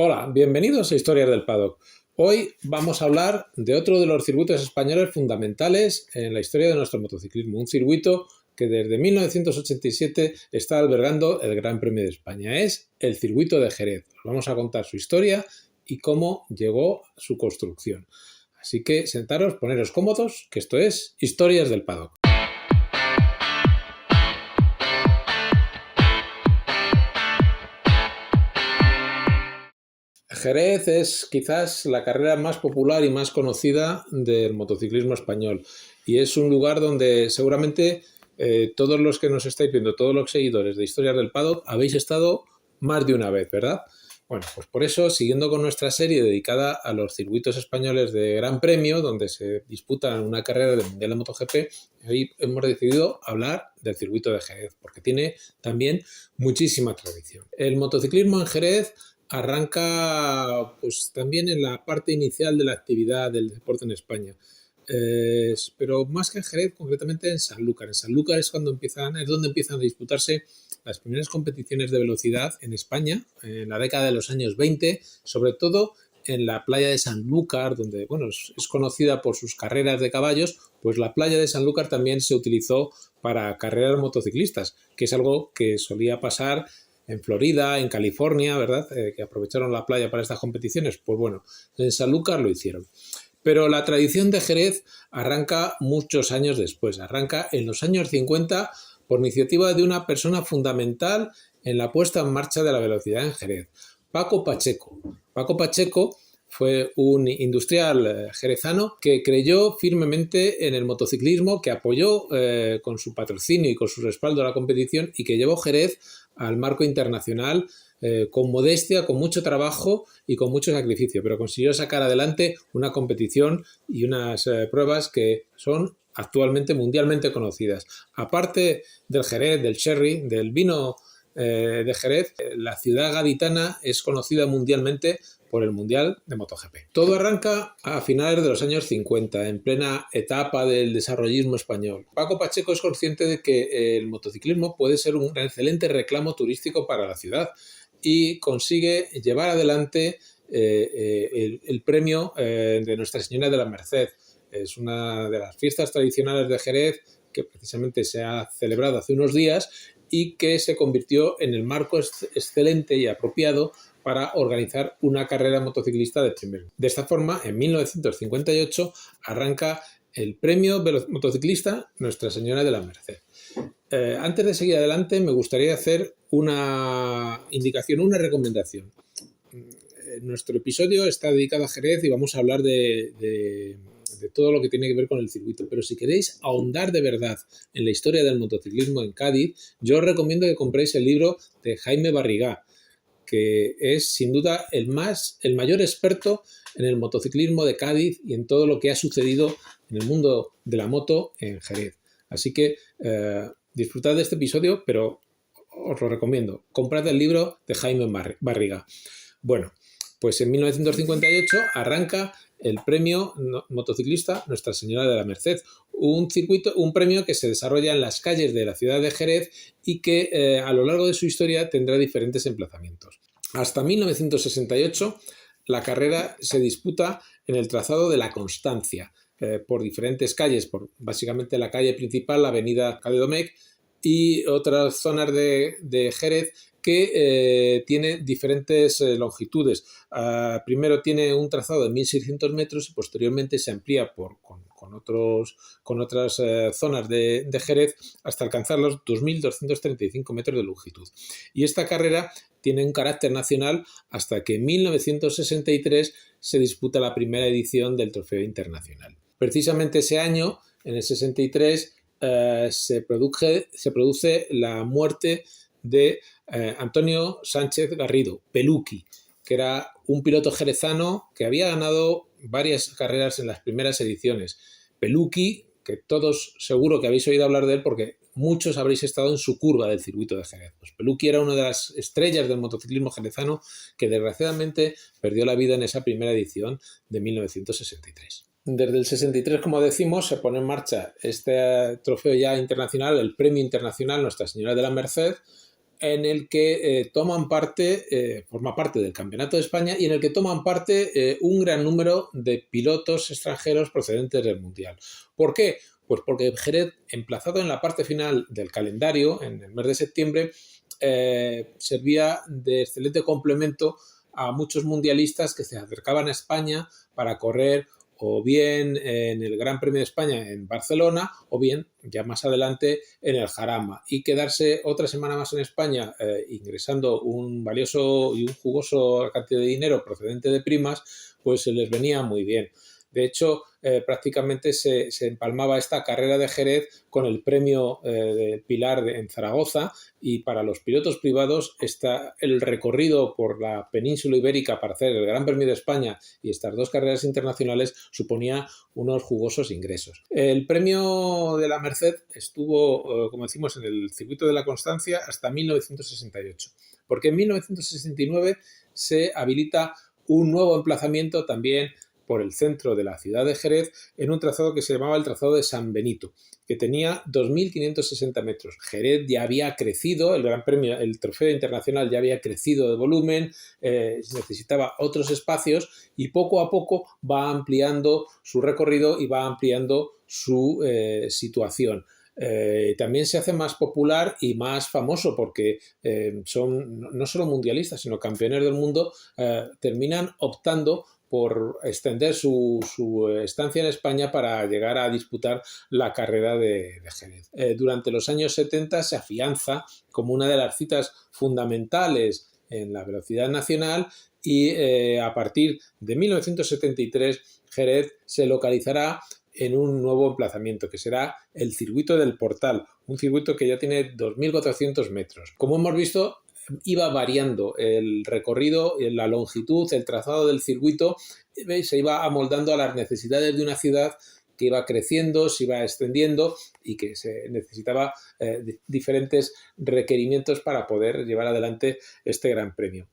Hola, bienvenidos a Historias del Paddock. Hoy vamos a hablar de otro de los circuitos españoles fundamentales en la historia de nuestro motociclismo, un circuito que desde 1987 está albergando el Gran Premio de España. Es el circuito de Jerez. Os vamos a contar su historia y cómo llegó a su construcción. Así que sentaros, poneros cómodos, que esto es Historias del Paddock. Jerez es quizás la carrera más popular y más conocida del motociclismo español y es un lugar donde seguramente todos los que nos estáis viendo, todos los seguidores de Historias del Paddock, habéis estado más de una vez, ¿verdad? Bueno, pues por eso, siguiendo con nuestra serie dedicada a los circuitos españoles de Gran Premio, donde se disputa una carrera del Mundial de MotoGP, hoy hemos decidido hablar del circuito de Jerez, porque tiene también muchísima tradición. El motociclismo en Jerez arranca pues también en la parte inicial de la actividad del deporte en España. Pero más que en Jerez, concretamente en Sanlúcar. En Sanlúcar es donde empiezan a disputarse las primeras competiciones de velocidad en España, en la década de los años 20, sobre todo en la playa de Sanlúcar, donde bueno, es conocida por sus carreras de caballos, pues la playa de Sanlúcar también se utilizó para carreras motociclistas, que es algo que solía pasar en Florida, en California, ¿verdad? Que aprovecharon la playa para estas competiciones. Pues bueno, en Sanlúcar lo hicieron. Pero la tradición de Jerez arranca muchos años después. Arranca en los años 50 por iniciativa de una persona fundamental en la puesta en marcha de la velocidad en Jerez, Paco Pacheco. Paco Pacheco fue un industrial jerezano que creyó firmemente en el motociclismo, que apoyó con su patrocinio y con su respaldo a la competición y que llevó Jerez al marco internacional con modestia, con mucho trabajo y con mucho sacrificio, pero consiguió sacar adelante una competición y unas pruebas que son actualmente mundialmente conocidas. Aparte del Jerez, del sherry, del vino de Jerez, la ciudad gaditana es conocida mundialmente por el Mundial de MotoGP. Todo arranca a finales de los años 50, en plena etapa del desarrollismo español. Paco Pacheco es consciente de que el motociclismo puede ser un excelente reclamo turístico para la ciudad y consigue llevar adelante el premio de Nuestra Señora de la Merced. Es una de las fiestas tradicionales de Jerez que precisamente se ha celebrado hace unos días y que se convirtió en el marco excelente y apropiado para organizar una carrera motociclista de primer nivel. De esta forma, en 1958 arranca el premio motociclista Nuestra Señora de la Merced. Antes de seguir adelante, me gustaría hacer una indicación, una recomendación. Nuestro episodio está dedicado a Jerez y vamos a hablar de todo lo que tiene que ver con el circuito. Pero si queréis ahondar de verdad en la historia del motociclismo en Cádiz, yo os recomiendo que compréis el libro de Jaime Barrigá, que es sin duda el mayor experto en el motociclismo de Cádiz y en todo lo que ha sucedido en el mundo de la moto en Jerez. Así que disfrutad de este episodio, pero os lo recomiendo. Comprad el libro de Jaime Barrigá. Bueno, pues en 1958 arranca el premio motociclista Nuestra Señora de la Merced, un premio que se desarrolla en las calles de la ciudad de Jerez y que a lo largo de su historia tendrá diferentes emplazamientos. Hasta 1968 la carrera se disputa en el trazado de La Constancia, por diferentes calles, por básicamente la calle principal, la avenida Cadedomec y otras zonas de Jerez que tiene diferentes longitudes. Primero tiene un trazado de 1.600 metros y posteriormente se amplía con otras zonas de Jerez hasta alcanzar los 2.235 metros de longitud. Y esta carrera tiene un carácter nacional hasta que en 1963 se disputa la primera edición del Trofeo Internacional. Precisamente ese año, en el 63, se produce la muerte de Antonio Sánchez Garrido, Peluqui, que era un piloto jerezano que había ganado varias carreras en las primeras ediciones. Peluqui, que todos seguro que habéis oído hablar de él porque muchos habréis estado en su curva del circuito de Jerez. Pues Peluqui era una de las estrellas del motociclismo jerezano que desgraciadamente perdió la vida en esa primera edición de 1963. Desde el 63, como decimos, se pone en marcha este trofeo ya internacional, el Premio Internacional Nuestra Señora de la Merced, en el que forma parte del Campeonato de España y en el que toman parte un gran número de pilotos extranjeros procedentes del Mundial. ¿Por qué? Pues porque Jerez, emplazado en la parte final del calendario, en el mes de septiembre, servía de excelente complemento a muchos mundialistas que se acercaban a España para correr o bien en el Gran Premio de España en Barcelona o bien ya más adelante en el Jarama, y quedarse otra semana más en España ingresando un valioso y un jugoso cantidad de dinero procedente de primas, pues se les venía muy bien. De hecho, prácticamente se empalmaba esta carrera de Jerez con el premio de Pilar en Zaragoza, y para los pilotos privados el recorrido por la península ibérica para hacer el Gran Premio de España y estas dos carreras internacionales suponía unos jugosos ingresos. El premio de la Merced estuvo, como decimos, en el circuito de la Constancia hasta 1968, porque en 1969 se habilita un nuevo emplazamiento también por el centro de la ciudad de Jerez, en un trazado que se llamaba el trazado de San Benito, que tenía 2.560 metros. Jerez ya había crecido, el Gran Premio, el Trofeo Internacional ya había crecido de volumen, necesitaba otros espacios y poco a poco va ampliando su recorrido y va ampliando su situación. También se hace más popular y más famoso porque son no solo mundialistas, sino campeones del mundo, terminan optando por extender su estancia en España para llegar a disputar la carrera de Jerez. Durante los años 70 se afianza como una de las citas fundamentales en la velocidad nacional y a partir de 1973 Jerez se localizará en un nuevo emplazamiento, que será el circuito del Portal, un circuito que ya tiene 2.400 metros. Como hemos visto, iba variando el recorrido, la longitud, el trazado del circuito, se iba amoldando a las necesidades de una ciudad que iba creciendo, se iba extendiendo y que se necesitaba diferentes requerimientos para poder llevar adelante este Gran Premio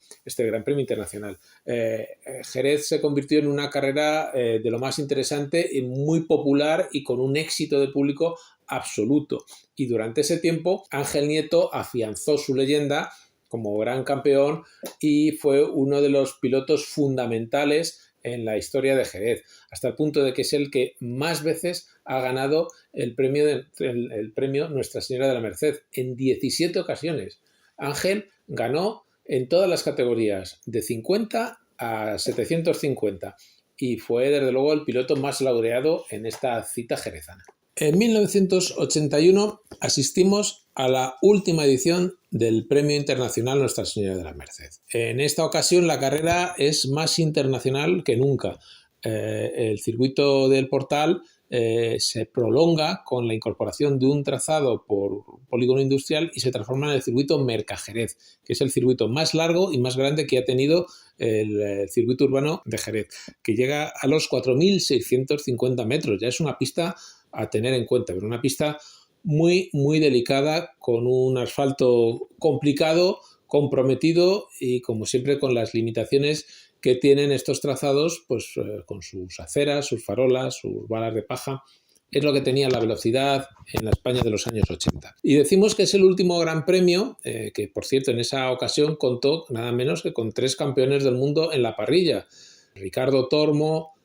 internacional. Jerez se convirtió en una carrera de lo más interesante, muy popular y con un éxito de público absoluto. Y durante ese tiempo Ángel Nieto afianzó su leyenda como gran campeón y fue uno de los pilotos fundamentales en la historia de Jerez, hasta el punto de que es el que más veces ha ganado el premio Nuestra Señora de la Merced, en 17 ocasiones. Ángel ganó en todas las categorías, de 50 a 750, y fue desde luego el piloto más laureado en esta cita jerezana. En 1981 asistimos a la última edición del Premio Internacional Nuestra Señora de la Merced. En esta ocasión la carrera es más internacional que nunca. El circuito del Portal se prolonga con la incorporación de un trazado por polígono industrial y se transforma en el circuito Mercajerez, que es el circuito más largo y más grande que ha tenido el circuito urbano de Jerez, que llega a los 4.650 metros. Ya es una pista a tener en cuenta, pero una pista muy, muy delicada, con un asfalto complicado, comprometido y, como siempre, con las limitaciones que tienen estos trazados, pues con sus aceras, sus farolas, sus balas de paja. Es lo que tenía la velocidad en la España de los años 80. Y decimos que es el último Gran Premio, que por cierto en esa ocasión contó nada menos que con 3 campeones del mundo en la parrilla: Ricardo Tormo,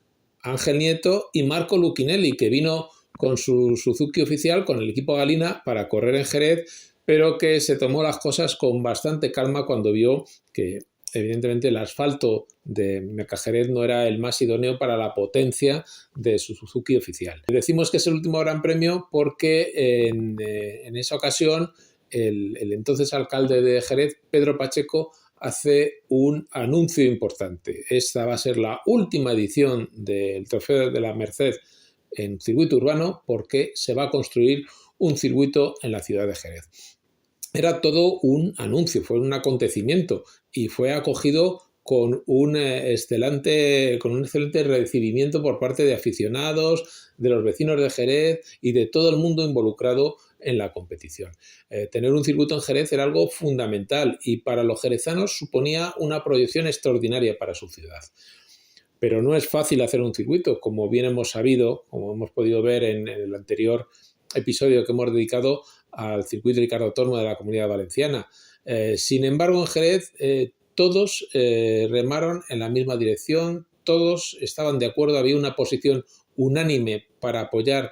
Ángel Nieto y Marco Lucchinelli, que vino con su Suzuki oficial, con el equipo Galina, para correr en Jerez, pero que se tomó las cosas con bastante calma cuando vio que evidentemente el asfalto de Mercajerez no era el más idóneo para la potencia de su Suzuki oficial. Decimos que es el último Gran Premio porque en esa ocasión el entonces alcalde de Jerez, Pedro Pacheco, hace un anuncio importante. Esta va a ser la última edición del Trofeo de la Merced en circuito urbano, porque se va a construir un circuito en la ciudad de Jerez. Era todo un anuncio, fue un acontecimiento y fue acogido con un excelente recibimiento por parte de aficionados, de los vecinos de Jerez y de todo el mundo involucrado en la competición. Tener un circuito en Jerez era algo fundamental y para los jerezanos suponía una proyección extraordinaria para su ciudad. Pero no es fácil hacer un circuito, como bien hemos sabido, como hemos podido ver en el anterior episodio que hemos dedicado al circuito Ricardo Tormo de la Comunidad Valenciana. Sin embargo, en Jerez todos remaron en la misma dirección, todos estaban de acuerdo, había una posición unánime para apoyar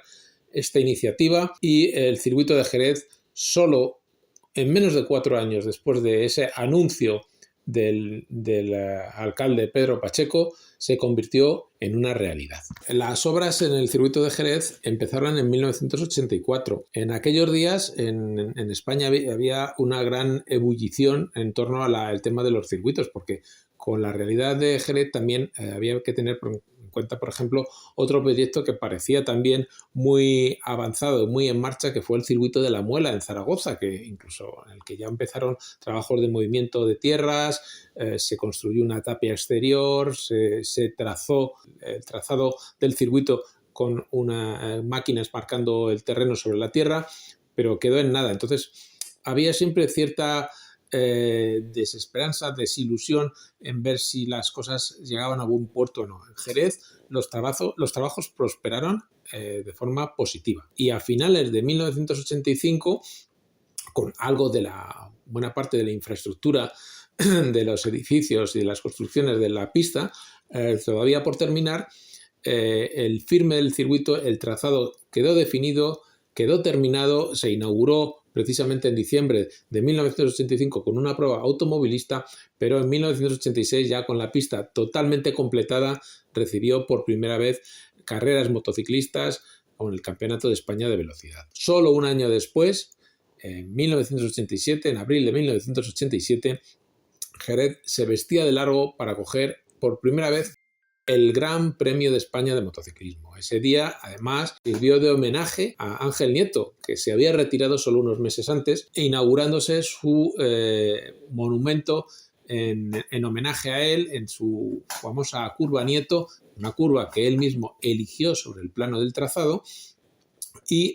esta iniciativa y el circuito de Jerez solo en menos de 4 años después de ese anuncio del alcalde Pedro Pacheco se convirtió en una realidad. Las obras en el circuito de Jerez empezaron en 1984. En aquellos días en España había una gran ebullición en torno al tema de los circuitos, porque con la realidad de Jerez también había que tener en cuenta, por ejemplo, otro proyecto que parecía también muy avanzado, muy en marcha, que fue el circuito de la Muela en Zaragoza, que incluso en el que ya empezaron trabajos de movimiento de tierras, se construyó una tapia exterior, se trazó el trazado del circuito con unas máquinas marcando el terreno sobre la tierra, pero quedó en nada. Entonces, había siempre cierta desesperanza, desilusión en ver si las cosas llegaban a buen puerto o no. En Jerez los trabajos prosperaron de forma positiva. Y a finales de 1985, con algo de la buena parte de la infraestructura de los edificios y de las construcciones de la pista, todavía por terminar, el firme del circuito, el trazado quedó definido, quedó terminado, se inauguró precisamente en diciembre de 1985 con una prueba automovilista, pero en 1986 ya con la pista totalmente completada recibió por primera vez carreras motociclistas con el Campeonato de España de Velocidad. Solo un año después, en 1987, en abril de 1987, Jerez se vestía de largo para coger por primera vez el Gran Premio de España de motociclismo. Ese día, además, sirvió de homenaje a Ángel Nieto, que se había retirado solo unos meses antes, inaugurándose su monumento en homenaje a él, en su famosa curva Nieto, una curva que él mismo eligió sobre el plano del trazado, y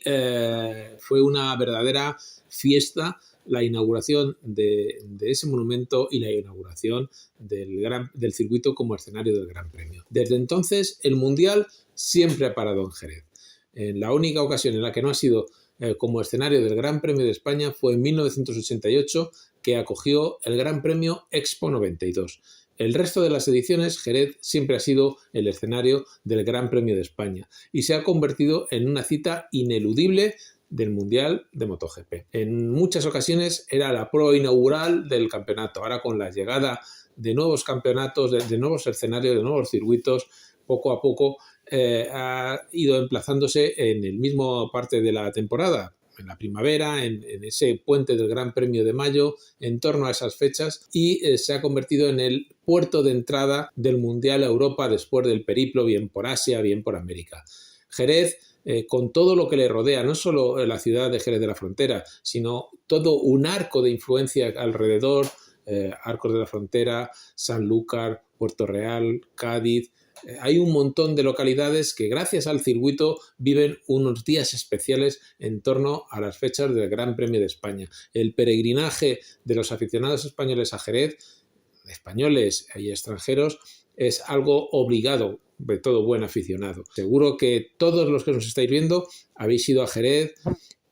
fue una verdadera fiesta la inauguración de ese monumento y la inauguración del circuito como escenario del Gran Premio. Desde entonces, el Mundial siempre ha parado en Jerez. La única ocasión en la que no ha sido como escenario del Gran Premio de España fue en 1988, que acogió el Gran Premio Expo 92. El resto de las ediciones, Jerez siempre ha sido el escenario del Gran Premio de España y se ha convertido en una cita ineludible del Mundial de MotoGP. En muchas ocasiones era la prueba inaugural del campeonato. Ahora, con la llegada de nuevos campeonatos, de nuevos escenarios, de nuevos circuitos, poco a poco ha ido emplazándose en el mismo parte de la temporada, en la primavera, en ese puente del Gran Premio de mayo, en torno a esas fechas, y se ha convertido en el puerto de entrada del Mundial a Europa después del periplo, bien por Asia, bien por América. Jerez, con todo lo que le rodea, no solo la ciudad de Jerez de la Frontera, sino todo un arco de influencia alrededor, Arcos de la Frontera, Sanlúcar, Puerto Real, Cádiz. Hay un montón de localidades que gracias al circuito viven unos días especiales en torno a las fechas del Gran Premio de España. El peregrinaje de los aficionados españoles a Jerez, españoles y extranjeros, es algo obligado de todo buen aficionado. Seguro que todos los que nos estáis viendo habéis ido a Jerez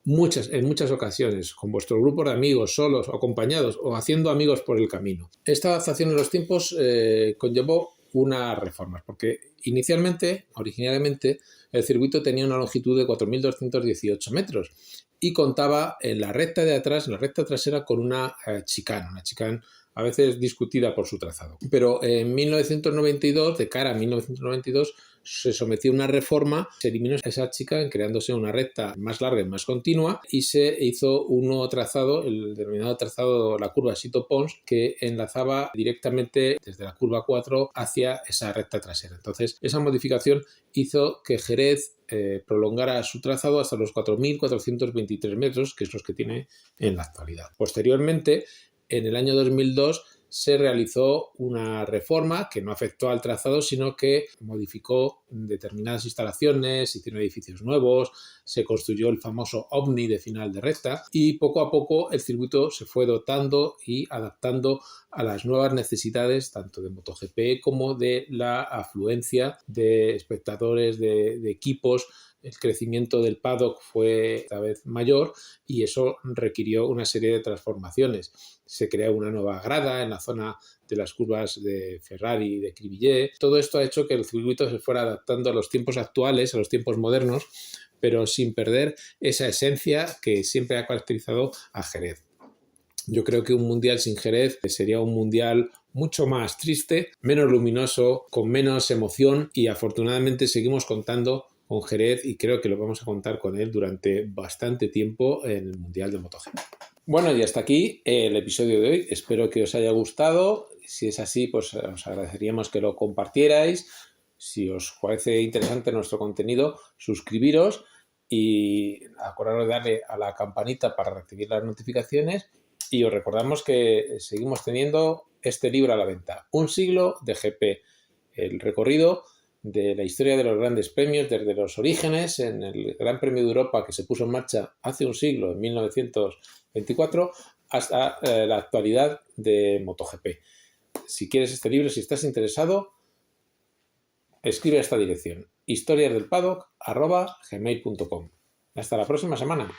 en muchas ocasiones, con vuestro grupo de amigos, solos o acompañados, o haciendo amigos por el camino. Esta adaptación en los tiempos conllevó unas reformas, porque originalmente, el circuito tenía una longitud de 4.218 metros y contaba en la recta de atrás, en la recta trasera, con una chicane a veces discutida por su trazado. Pero en 1992, de cara a 1992, se sometió a una reforma, se eliminó esa chicane creándose una recta más larga y más continua y se hizo un nuevo trazado, el denominado trazado, la curva Sito Pons, que enlazaba directamente desde la curva 4 hacia esa recta trasera. Entonces, esa modificación hizo que Jerez prolongara su trazado hasta los 4.423 metros, que es los que tiene en la actualidad. Posteriormente, en el año 2002 se realizó una reforma que no afectó al trazado, sino que modificó determinadas instalaciones, se hicieron edificios nuevos, se construyó el famoso OVNI de final de recta y poco a poco el circuito se fue dotando y adaptando a las nuevas necesidades tanto de MotoGP como de la afluencia de espectadores, de equipos el crecimiento del paddock fue cada vez mayor y eso requirió una serie de transformaciones. Se creó una nueva grada en la zona de las curvas de Ferrari y de Cribillé. Todo esto ha hecho que el circuito se fuera adaptando a los tiempos actuales, a los tiempos modernos, pero sin perder esa esencia que siempre ha caracterizado a Jerez. Yo creo que un mundial sin Jerez sería un mundial mucho más triste, menos luminoso, con menos emoción, y afortunadamente seguimos contando con Jerez y creo que lo vamos a contar con él durante bastante tiempo en el Mundial de MotoGP. Bueno, y hasta aquí el episodio de hoy. Espero que os haya gustado. Si es así, pues os agradeceríamos que lo compartierais. Si os parece interesante nuestro contenido, suscribiros y acordaros de darle a la campanita para recibir las notificaciones. Y os recordamos que seguimos teniendo este libro a la venta, Un siglo de GP, el recorrido de la historia de los grandes premios desde los orígenes en el Gran Premio de Europa que se puso en marcha hace un siglo, en 1924, hasta la actualidad de MotoGP. Si quieres este libro, si estás interesado, escribe a esta dirección, historiasdelpaddock@gmail.com. Hasta la próxima semana.